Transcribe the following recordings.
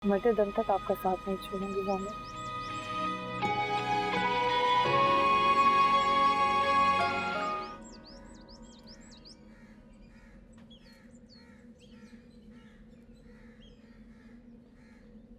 मरते दम तक आपका साथ नहीं छोड़ूंगी जामिन।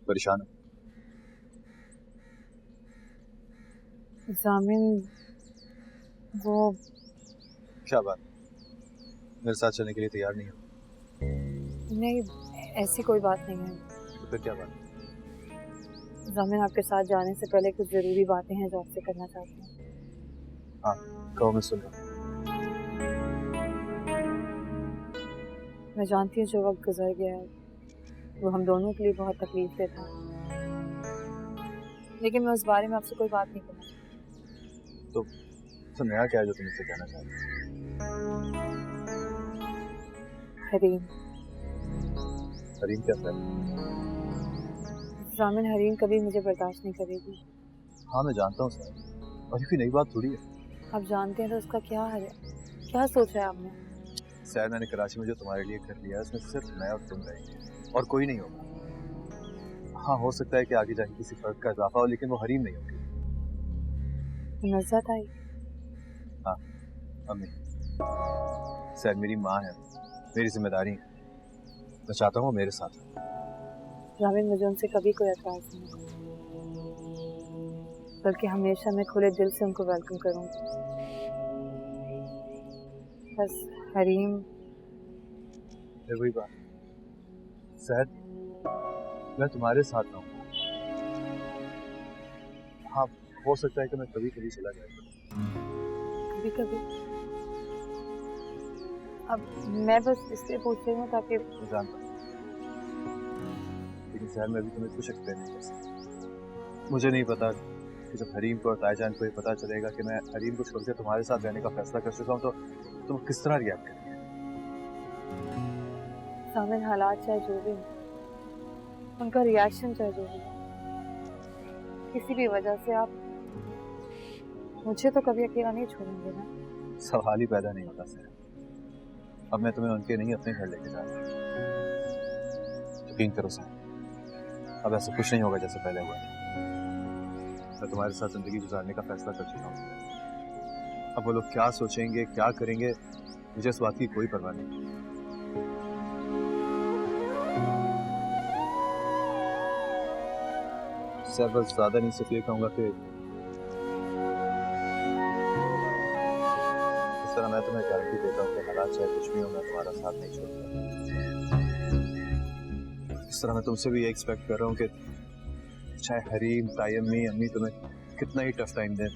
परेशान हो? जामिन वो क्या बात, मेरे साथ चलने के लिए तैयार नहीं हो? नहीं, ऐसी कोई बात नहीं है। तो फिर क्या बात? जामिन आपके साथ जाने से पहले कुछ जरूरी बातें हैं जो आपसे करना चाहती हूँ। हाँ कहो, मैं सुन रहा हूँ। मैं जानती हूँ जो वक्त गुजर गया है वो हम दोनों के लिए बहुत तकलीफ दे था, लेकिन मैं उस बारे में आपसे कोई बात नहीं करना चाहती। तो नया क्या है जो तुम मुझसे कहना चाहते हो? हरीम। हरीम क्या है? जामिन हरीम कभी मुझे बर्दाश्त नहीं करेगी। हाँ मैं जानता हूँ सर, और ये कोई नई बात थोड़ी है। आप जानते हैं तो उसका क्या है? क्या सोचा है आपने? सर मैंने कराची में जो तुम्हारे लिए कर लिया है उसमें सिर्फ मैं और तुम रहेंगे और कोई नहीं होगा। हाँ हो सकता है कि आगे जाके किसी फर्क का इजाफा हो, लेकिन वो हरीम नहीं होगी। नज़रत आई? हाँ अम्मी, सर मेरी माँ है, मेरी जिम्मेदारी है, मैं चाहता हूँ वो मेरे साथ हो। जामिन मुझे उनसे कभी कोई एतराज नहीं है, बल्कि हमेशा मैं खुले दिल से उनको वेलकम करूंगी। बस हरीम। फिर वही बात, सर मैं तुम्हारे साथ रहूँगा। हाँ हो सकता है कि मैं कभी कभी चला जाए, कभी कभी? अब मैं बस इसलिए पूछ रही हूँ ताकि मैं जानता हूँ, लेकिन सर मैं भी तुम्हें कुछ एक्सप्लेन नहीं कर सकता। मुझे नहीं पता कि जब हरीम को और ताईजान को ये पता चलेगा कि मैं हरीम को छोड़कर तुम्हारे साथ रहने का फैसला कर चुका हूँ तो तुम किस तरह रिएक्ट करेंगे। जामिन हालात चाहे जो भी हो, उनका रिएक्शन चाहे जो भी हो, किसी भी वजह से आप मुझे तो कभी अकेला नहीं छोड़ेंगे ना? सवाल ही पैदा नहीं होता सर। अब मैं तुम्हें उनके नहीं अपने घर लेके जा रहा हूँ, यकीन करो सर, अब ऐसा कुछ नहीं होगा जैसे पहले हुआ था। मैं तुम्हारे साथ जिंदगी गुजारने का फैसला कर चुका हूँ। अब वो लोग क्या सोचेंगे क्या करेंगे मुझे इस बात की कोई परवाह नहीं। सर बस ज्यादा नहीं, सिर्फ ये कहूंगा कि इस तरह मैं तुम्हें गारंटी देता हूँ कि हालात चाहे कुछ भी हो मैं तुम्हारा साथ नहीं छोड़ूंगा। इस तरह मैं तुमसे भी ये एक्सपेक्ट कर रहा हूँ कि चाहे हरीम तायम्मी अम्मी तुम्हें कितना ही टफ टाइम दें,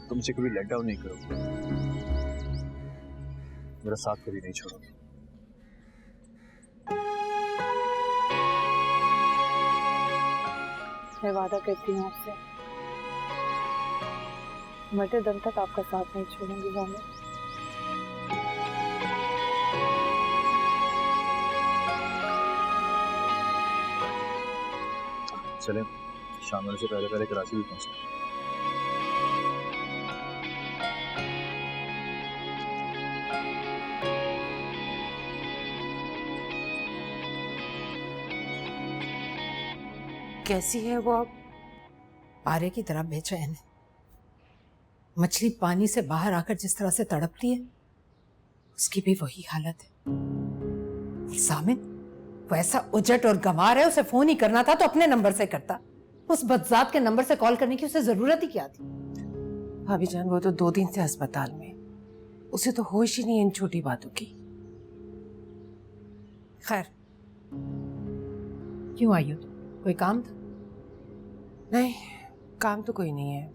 तुम मुझे कभी लेट डाउन नहीं करोगे, मेरा साथ कभी नहीं छोड़ोगे। मैं वादा करती हूँ आपसे, मरते दम तक आपका साथ नहीं छोड़ूंगी जामिन। चलें, शाम होने से पहले पहले कराची भी पहुंचे। कैसी है वो अब? पारे की तरह बेचैन है। मछली पानी से बाहर आकर जिस तरह से तड़पती है उसकी भी वही हालत है। और सामिन, वो ऐसा उजट और गंवार है, उसे फोन ही करना था तो अपने नंबर से करता। उस बदजात के नंबर से कॉल करने की उसे जरूरत ही क्या थी? भाभी जान वो तो 2 दिन से अस्पताल में, उसे तो होश ही नहीं इन छोटी बातों की। खैर, क्यों आई हो तुम? कोई काम था? नहीं, काम तो कोई नहीं है,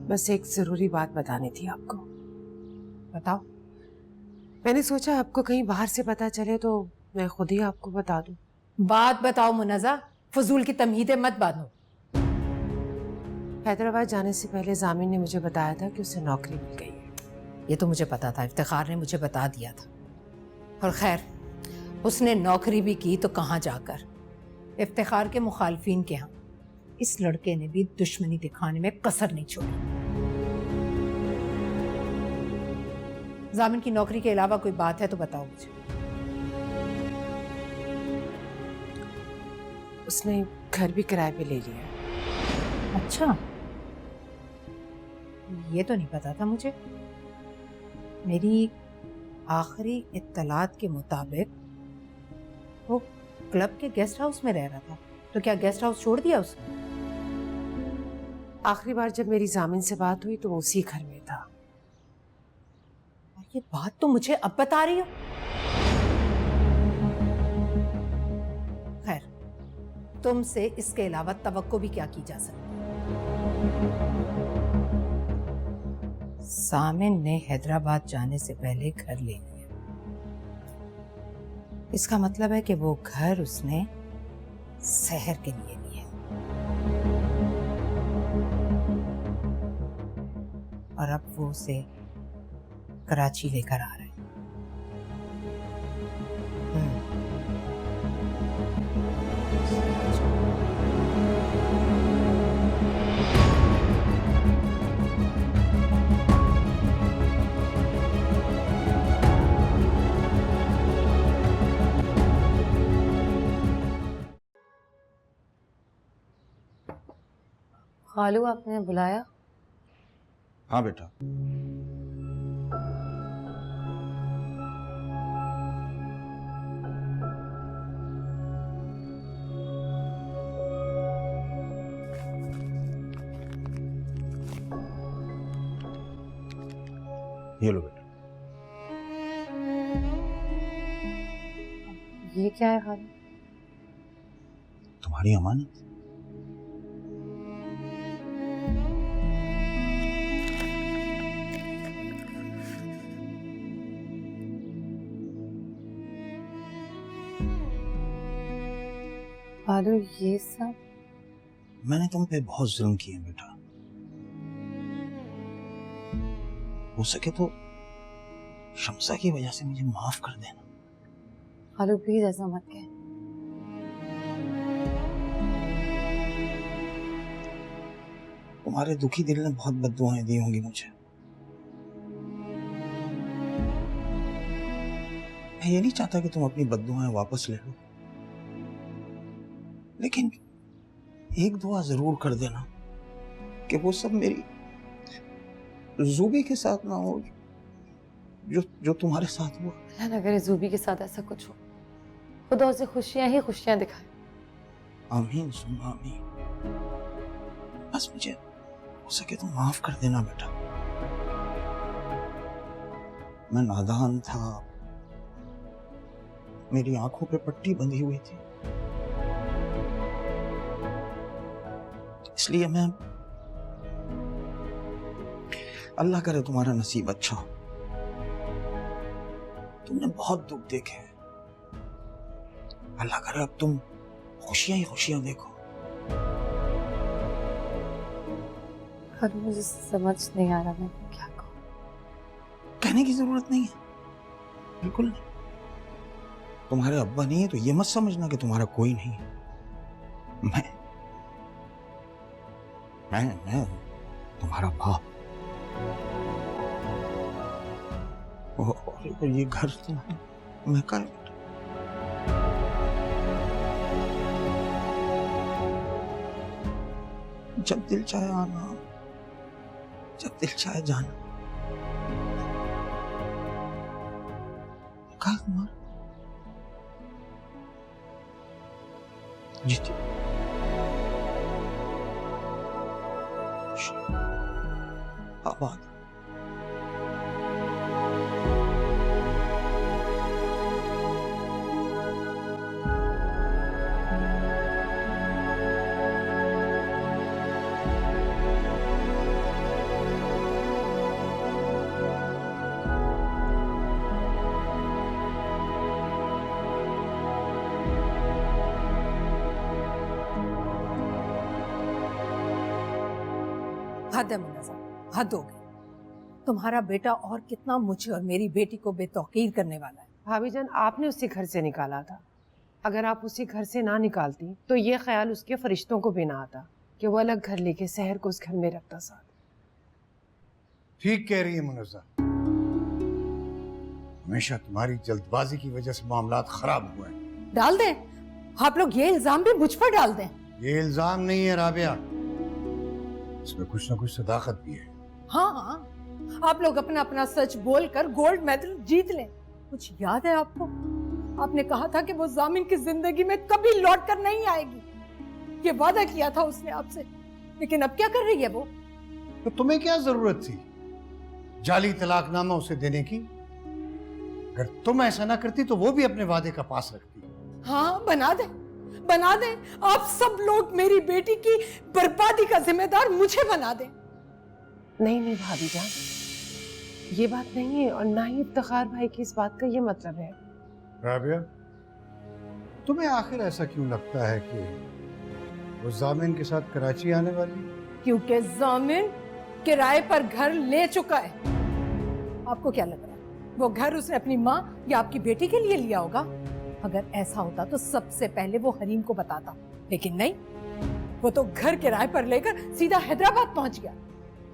बस एक जरूरी बात बतानी थी आपको। बताओ। मैंने सोचा आपको कहीं बाहर से पता चले तो मैं खुद ही आपको बता दूं। बात बताओ मुनज़्ज़ा, फजूल की तमहीदें मत बांधो। हैदराबाद जाने से पहले जामिन ने मुझे बताया था कि उसे नौकरी मिल गई है। ये तो मुझे पता था, इफ्तिखार ने मुझे बता दिया था। और खैर, उसने नौकरी भी की तो कहाँ जाकर, इफ्तिखार के मुखालफिन के यहाँ। इस लड़के ने भी दुश्मनी दिखाने में कसर नहीं छोड़ी। जामिन की नौकरी के अलावा कोई बात है तो बताओ मुझे। उसने घर भी किराए पे ले लिया। अच्छा, ये तो नहीं पता था मुझे। मेरी आखिरी इत्तलात के मुताबिक वो क्लब के गेस्ट हाउस में रह रहा था, तो क्या गेस्ट हाउस छोड़ दिया उसने? आखिरी बार जब मेरी जामिन से बात हुई तो वो उसी घर में था। और ये बात तो मुझे अब बता रही हो? खैर, तुमसे इसके अलावा तवक्को भी क्या की जा सकती है? सामिन ने हैदराबाद जाने से पहले घर ले लिया। इसका मतलब है कि वो घर उसने शहर के लिए लिया और अब वो उसे कराची लेकर आ रहे हैं। खालू, आपने बुलाया? हाँ बेटा। ये लो बेटा। ये क्या है खालू? तुम्हारी अमानत। खालू, ये सब? मैंने तुम पे बहुत जुल्म किए बेटा। हो सके तो शम्सा की वजह से मुझे माफ कर देना। खालू प्लीज ऐसा मत कह। तुम्हारे दुखी दिल ने बहुत बद्दुआएं दी होंगी मुझे। मैं ये नहीं चाहता कि तुम अपनी बद्दुआएं वापस ले लो, लेकिन एक दुआ जरूर कर देना कि वो सब मेरी ज़ूबी के साथ ना हो जो तुम्हारे साथ हुआ। अल्लाह ना करे ज़ूबी के साथ ऐसा कुछ हो। खुदा उसे खुशियां ही खुशियां दिखाए। आमीन सुम्मा आमीन। बस मुझे हो सके तो माफ कर देना बेटा। मैं नादान था, मेरी आंखों पे पट्टी बंधी हुई थी, इसलिए मैं, अल्लाह करे तुम्हारा नसीब अच्छा हो। तुमने बहुत दुख देखे हैं, अल्लाह करे अब तुम खुशियां ही खुशियां देखो। खालू मुझे समझ नहीं आ रहा मैं क्या कहूँ। कहने की जरूरत नहीं है, बिल्कुल नहीं। तुम्हारे अब्बा नहीं है तो ये मत समझना कि तुम्हारा कोई नहीं है। मैं तुम्हारा बाप। और ये घर तुम्हारा, मैं का है। जब दिल चाहे आना, जब दिल चाहे जाना। कहा तुम्हारा जी आबाद। हद है मुन्नज़र, हद हो गई। तुम्हारा बेटा और कितना मुझे और मेरी बेटी को बेतौकीर करने वाला है। भाभी जान, आपने उसे घर से निकाला था। अगर आप उसे घर से ना निकालती तो ये ख्याल उसके फरिश्तों को भी ना आता कि वो अलग घर लेके शहर को उस घर में रखता साथ। ठीक कह रही है मुनज़्ज़ा। हमेशा तुम्हारी जल्दबाजी की वजह से मामलात खराब हुए हैं। डाल दे, आप लोग ये इल्जाम भी मुझ पर डाल दें। ये इल्जाम नहीं है राबिया, इसमें कुछ ना कुछ सदाकत भी है। हाँ हाँ, आप लोग अपना अपना सच बोलकर गोल्ड मेडल जीत लें। कुछ याद है आपको? आपने कहा था कि वो जामिन की जिंदगी में कभी लौट कर नहीं आएगी। ये वादा किया था उसने आपसे, लेकिन अब क्या कर रही है वो? तो तुम्हें क्या जरूरत थी जाली तलाकनामा उसे देने की? अगर तुम ऐसा ना करती तो वो भी अपने वादे का पास रखती। हाँ, बना दे, बना दे। आप सब लोग मेरी बेटी की बर्बादी का जिम्मेदार मुझे बना दे। नहीं नहीं भाभी जान, ये बात नहीं है, और ना ही इफ्तिखार भाई की इस बात का ये मतलब है। राबिया, तुम्हें आखिर ऐसा क्यों लगता है कि वो जामिन के साथ कराची आने वाली है? क्योंकि जामिन किराए पर घर ले चुका है। आपको क्या लग रहा है वो घर उसने अपनी माँ या आपकी बेटी के लिए लिया होगा? अगर ऐसा होता तो सबसे पहले वो हरीम को बताता, लेकिन नहीं, वो तो घर किराए पर लेकर सीधा हैदराबाद पहुंच गया।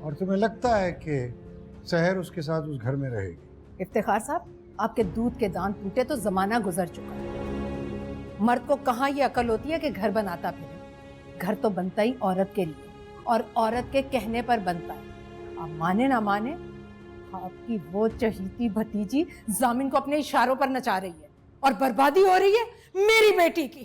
और तुम्हें लगता है कि सहर उसके साथ उस घर में रहेगी? इफ्तिखार साहब, आपके दूध के दांत टूटे तो जमाना गुजर चुका है। मर्द को कहाँ ये अकल होती है कि घर बनाता फिरे। घर तो बनता ही औरत के लिए, और औरत के कहने पर बनता है। आप माने ना माने, आपकी वो चहीती भतीजी जामिन को अपने इशारों पर नचा रही है, और बर्बादी हो रही है मेरी बेटी की।